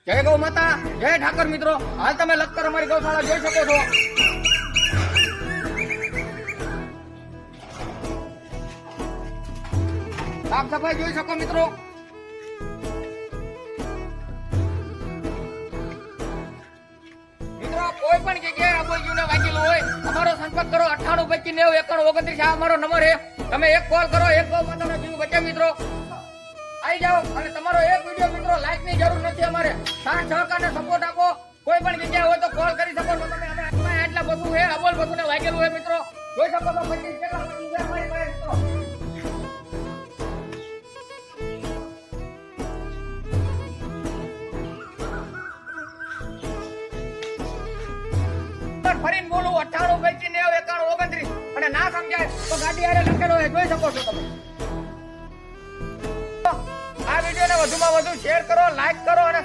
જય ગૌ માતા, જય ઠાકર. મિત્રો હાલ તમે લખતર અમારી ગૌશાળા જોઈ શકો છો. સાફ સફાઈ જોઈ શકો મિત્રો. મિત્રો કોઈ પણ જગ્યાએ આબોજીને વાગેલું હોય અમારો સંપર્ક કરો. 98 25 90 91 29 આ અમારો નંબર છે. તમે એક કોલ કરો, એક ગૌ માતાનો જીવ બચે મિત્રો. આવી જાઓ અને તમારો એક વિડીયો મિત્રો લાઈક ની જરૂર નથી. અમારે સાથ સહકાર ને સપોર્ટ આપો. કોઈ પણ જગ્યાએ હોય તો કોલ કરી શકો છો તમે. અમે આટલા બધું છે, અબોલ બધું ને વાગેલું હોય મિત્રો જોઈ શકો છો. 25 જેટલા વાગી ગયા અમારી પાસે મિત્રો. ફરીને બોલું 98 25 90 91 29 અને ના સમજાય તો ગાડી આરે લખેલો હોય જોઈ શકો છો તમે. આ વિડીયોને વધુમાં વધુ શેર કરો, લાઈક કરો અને